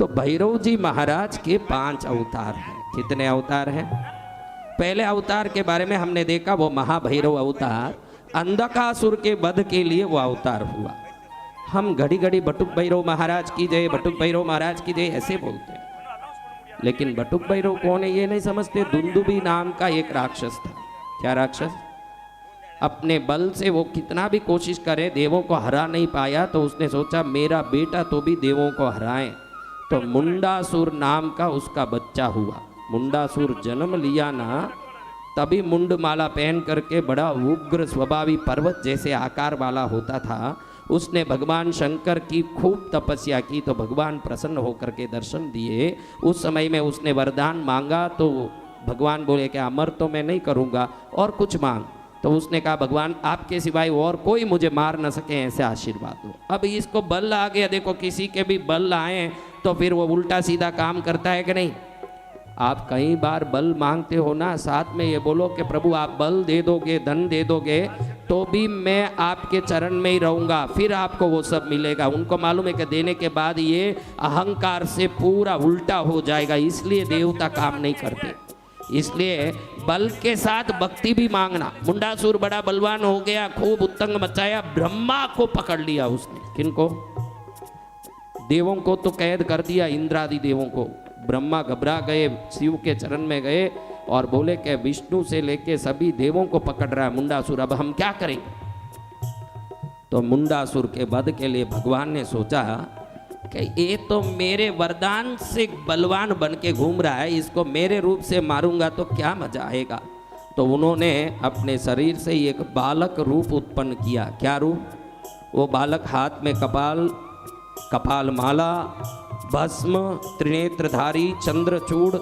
तो भैरव जी महाराज के 5 अवतार हैं। कितने अवतार हैं? पहले अवतार के बारे में हमने देखा, वो महाभैरव अवतार अंधकासुर के वध के लिए वो अवतार हुआ। हम घड़ी घड़ी बटुक भैरव महाराज की जय, बटुक भैरव महाराज की जय ऐसे बोलते हैं, लेकिन बटुक भैरव कौन है ये नहीं समझते। दुंदुबी नाम का एक राक्षस था। क्या राक्षस? अपने बल से वो कितना भी कोशिश करे देवों को हरा नहीं पाया, तो उसने सोचा मेरा बेटा तो भी देवों को हराए। तो मुंडासुर नाम का उसका बच्चा हुआ। मुंडासुर जन्म लिया ना, तभी मुंडमाला पहन करके बड़ा उग्र स्वभावी पर्वत जैसे आकार वाला होता था। उसने भगवान शंकर की खूब तपस्या की, तो भगवान प्रसन्न होकर के दर्शन दिए। उस समय में उसने वरदान मांगा, तो भगवान बोले कि अमर तो मैं नहीं करूँगा, और कुछ मांग। तो उसने कहा भगवान आपके सिवाय और कोई मुझे मार न सके, ऐसे आशीर्वाद दो। अब इसको बल आ गया। देखो किसी के भी बल आए तो फिर वो उल्टा सीधा काम करता है कि नहीं। आप कई बार बल मांगते हो ना, साथ में ये बोलो कि प्रभु आप बल दे दोगे, धन दे दोगे, तो भी मैं आपके चरण में ही रहूँगा, फिर आपको वो सब मिलेगा। उनको मालूम है कि देने के बाद ये अहंकार से पूरा उल्टा हो जाएगा, इसलिए देवता काम नहीं करते। इसलिए बल के साथ भक्ति भी मांगना। मुंडासुर बड़ा बलवान हो गया, खूब उत्तंग मचाया, ब्रह्मा को पकड़ लिया उसने। किनको? देवों को तो कैद कर दिया, इंद्रादि देवों को। ब्रह्मा घबरा गए, शिव के चरण में गए और बोले कि विष्णु से लेके सभी देवों को पकड़ रहा है मुंडासुर, अब हम क्या करें। तो मुंडासुर के वध के लिए भगवान ने सोचा कि ये तो मेरे वरदान से बलवान बन के घूम रहा है, इसको मेरे रूप से मारूंगा तो क्या मजा आएगा। तो उन्होंने अपने शरीर से एक बालक रूप उत्पन्न किया। क्या रूप? वो बालक हाथ में कपाल माला, भस्म, त्रिनेत्रधारी, चंद्रचूड़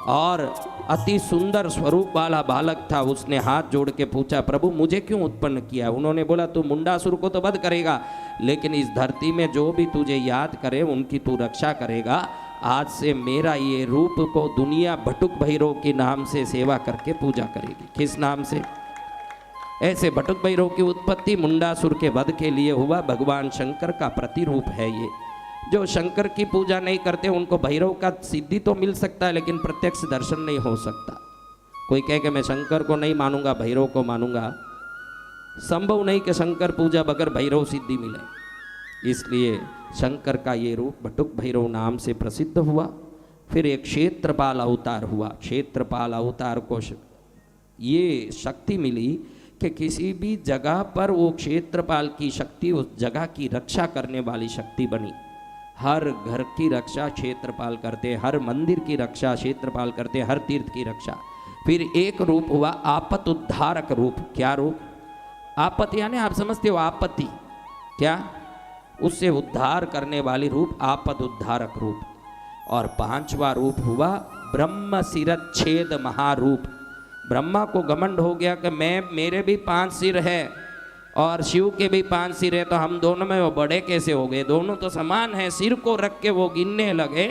और अति सुंदर स्वरूप वाला बालक था। उसने हाथ जोड़ के पूछा प्रभु मुझे क्यों उत्पन्न किया। उन्होंने बोला तू मुंडासुर को तो वध करेगा, लेकिन इस धरती में जो भी तुझे याद करे उनकी तू रक्षा करेगा। आज से मेरा ये रूप को दुनिया बटुक भैरव के नाम से सेवा करके पूजा करेगी। किस नाम से? ऐसे बटुक भैरव की उत्पत्ति मुंडासुर के वध के लिए हुआ। भगवान शंकर का प्रतिरूप है ये। जो शंकर की पूजा नहीं करते उनको भैरव का सिद्धि तो मिल सकता है, लेकिन प्रत्यक्ष दर्शन नहीं हो सकता। कोई कहे कि मैं शंकर को नहीं मानूंगा, भैरव को मानूंगा, संभव नहीं कि शंकर पूजा बगैर भैरव सिद्धि मिले। इसलिए शंकर का ये रूप बटुक भैरव नाम से प्रसिद्ध हुआ। फिर एक क्षेत्रपाल अवतार हुआ। क्षेत्रपाल अवतार को ये शक्ति मिली कि किसी भी जगह पर वो क्षेत्रपाल की शक्ति उस जगह की रक्षा करने वाली शक्ति बनी। हर घर की रक्षा क्षेत्रपाल करते, हर मंदिर की रक्षा क्षेत्रपाल करते, हर तीर्थ की रक्षा। फिर एक रूप हुआ आपत उद्धारक रूप। क्या रूप? आपत यानी आप समझते हो आपत्ति, क्या? उससे उद्धार करने वाली रूप आपद उद्धारक रूप। और 5वां रूप हुआ ब्रह्म शिरच्छेद महारूप। ब्रह्मा को घमंड हो गया कि मेरे भी 5 सिर है और शिव के भी 5 सिर है, तो हम दोनों में वो बड़े कैसे हो गए? दोनों तो समान हैं। सिर को रख के वो गिनने लगे,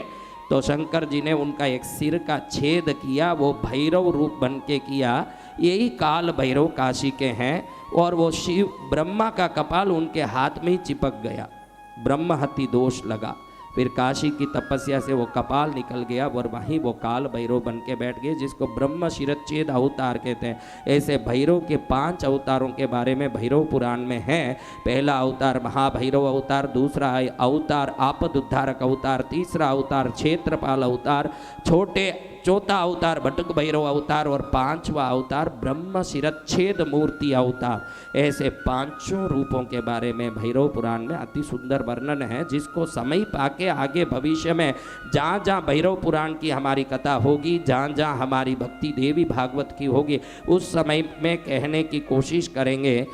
तो शंकर जी ने उनका एक सिर का छेद किया, वो भैरव रूप बन के किया। यही काल भैरव काशी के हैं। और वो शिव ब्रह्मा का कपाल उनके हाथ में ही चिपक गया, ब्रह्म हत्या दोष लगा। फिर काशी की तपस्या से वो कपाल निकल गया और वहीं वो काल भैरव बन के बैठ गए, जिसको ब्रह्म शिरच्छेद अवतार कहते हैं। ऐसे भैरव के 5 अवतारों के बारे में भैरव पुराण में है। पहला अवतार महाभैरव अवतार, दूसरा अवतार आपद उद्धारक अवतार, तीसरा अवतार क्षेत्रपाल अवतार, चौथा अवतार बटुक भैरव अवतार और 5वां अवतार ब्रह्म शिरच्छेद मूर्ति अवतार। ऐसे 5 रूपों के बारे में भैरव पुराण में अति सुंदर वर्णन है, जिसको समय पाके आगे भविष्य में जहाँ जहाँ भैरव पुराण की हमारी कथा होगी, जहाँ जहाँ हमारी भक्ति देवी भागवत की होगी, उस समय में कहने की कोशिश करेंगे।